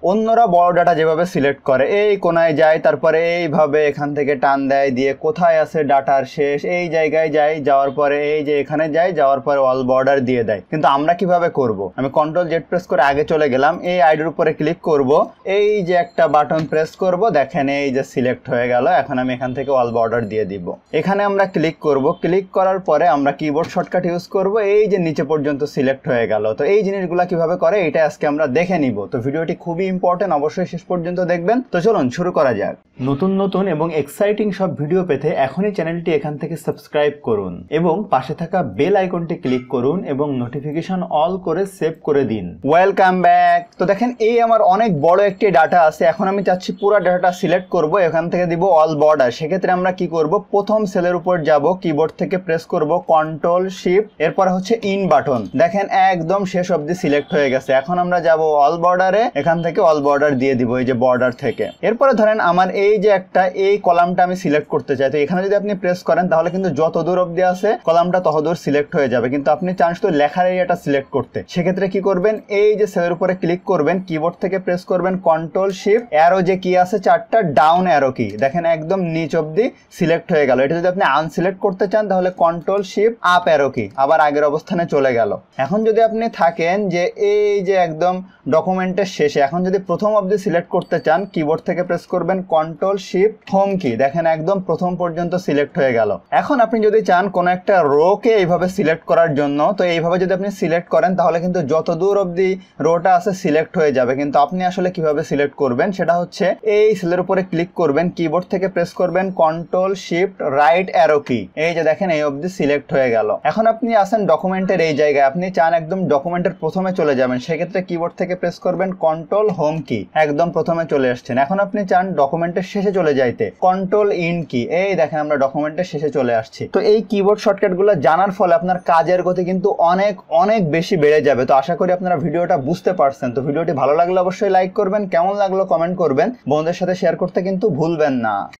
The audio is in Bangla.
অন্যরা বড় ডাটা যেভাবে সিলেক্ট করে এই কোনায় যায়, তারপরে এইভাবে এখান থেকে টান দেয়, দিয়ে কোথায় আছে ডাটার শেষ এই জায়গায় যায়, যাওয়ার পরে এই যে এখানে যায়, যাওয়ার পরে অল বর্ডার দিয়ে দেয়। কিন্তু আমরা কিভাবে করব? আমি কন্ট্রোল জেড প্রেস করে আগে চলে গেলাম, এই আইডির উপরে ক্লিক করব, এই যে একটা বাটন প্রেস করব, দেখেন এই যে সিলেক্ট হয়ে গেল। এখন আমি এখান থেকে অল বর্ডার দিয়ে দিব। এখানে আমরা ক্লিক করব, ক্লিক করার পরে আমরা কিবোর্ড শর্টকাট ইউজ করব, এই যে নিচে পর্যন্ত সিলেক্ট হয়ে গেল। তো এই জিনিসগুলো কিভাবে করে এটা আজকে আমরা দেখে নিব। তো ভিডিওটি খুবই ইম্পর্টেন্ট, অবশ্যই শেষ পর্যন্ত দেখবেন। তো চলুন শুরু করা যাক। নতুন নতুন এবং এক্সাইটিং সব ভিডিও পেতে এখনই চ্যানেলটি এখান থেকে সাবস্ক্রাইব করুন এবং পাশে থাকা বেল আইকনটি ক্লিক করুন এবং নোটিফিকেশন অল করে সেভ করে দিন। Welcome back. তো দেখেন এই আমার অনেক বড় একটি ডাটা আছে। এখন আমি চাচ্ছি পুরো ডাটাটা সিলেক্ট করব, এখান থেকে দিব অল বর্ডার। সেক্ষেত্রে আমরা কি করব? প্রথম সেলের উপর যাব, কিবোর্ড থেকে প্রেস করব কন্ট্রোল শিফট, এরপর হচ্ছে ইন বাটন। দেখেন একদম শেষ অবধি সিলেক্ট হয়ে গেছে। এখন আমরা যাব অল বর্ডারে, এখান থেকে অল বর্ডার দিয়ে দিব এই যে বর্ডার থেকে। এরপরে ধরেন আমার এই যে একটা এই কলামটা আমি সিলেক্ট করতে চাই, তো এখানে যদি আপনি প্রেস করেন তাহলে কিন্তু যত দূর অবধি আছে কলামটা তত দূর সিলেক্ট হয়ে যাবে। কিন্তু আপনি চান শুধু লেখার এরিয়াটা সিলেক্ট করতে, সেক্ষেত্রে কি করবেন? এই যে সেলের উপরে ক্লিক করবেন, কিবোর্ড থেকে প্রেস করবেন কন্ট্রোল শিফট, অ্যারো যে কি আছে চারটা, ডাউন অ্যারো কি, দেখেন একদম নিচ অবধি সিলেক্ট হয়ে গেল। এটা যদি আপনি আনসিলেক্ট করতে চান তাহলে কন্ট্রোল শিফট আপ অ্যারো কি, আবার আগের অবস্থানে চলে গেল। এখন যদি আপনি থাকেন যে এই যে একদম ডকুমেন্টের শেষে, এখন যদি প্রথম অবধি সিলেক্ট করতে চান, কিবোর্ড থেকে প্রেস করবেন কন্ট্রোল শিফট হোম কি, দেখেন একদম প্রথম পর্যন্ত সিলেক্ট হয়ে গেল। এখন আপনি যদি চান কোন একটা রোকে এইভাবে সিলেক্ট করার জন্য, তো এইভাবে যদি আপনি সিলেক্ট করেন তাহলে কিন্তু যত দূর অবধি রোটা আছে সিলেক্ট হয়ে যাবে। কিন্তু আপনি আসলে কিভাবে সিলেক্ট করবেন সেটা হচ্ছে এই সেলের উপরে ক্লিক করবেন, কিবোর্ড থেকে প্রেস করবেন কন্ট্রোল শিফট রাইট অ্যারো কি, এই যে দেখেন এই অবধি সিলেক্ট হয়ে গেল। এখন আপনি আসেন ডকুমেন্টের এই জায়গায়, আপনি চান একদম ডকুমেন্টের প্রথমে চলে যাবেন, সেক্ষেত্রে কিবোর্ড থেকে প্রেস করবেন কন্ট্রোল হোম কি, একদম প্রথমে চলে আসছেন। এখন আপনি চান ডকুমেন্টের শেষে চলে যাইতে, কন্ট্রোল ইন কি, এই দেখেন আমরা ডকুমেন্টের শেষে চলে আসছি। তো এই কিবোর্ড শর্টকাট গুলো জানার ফলে আপনার কাজের গতি কিন্তু অনেক অনেক বেশি বেড়ে যাবে। তো আশা করি আপনারা ভিডিওটা বুঝতে পারছেন। তো ভিডিওটি ভালো লাগলে অবশ্যই লাইক করবেন, কেমন লাগলো কমেন্ট করবেন, বন্ধুদের সাথে শেয়ার করতে কিন্তু ভুলবেন না।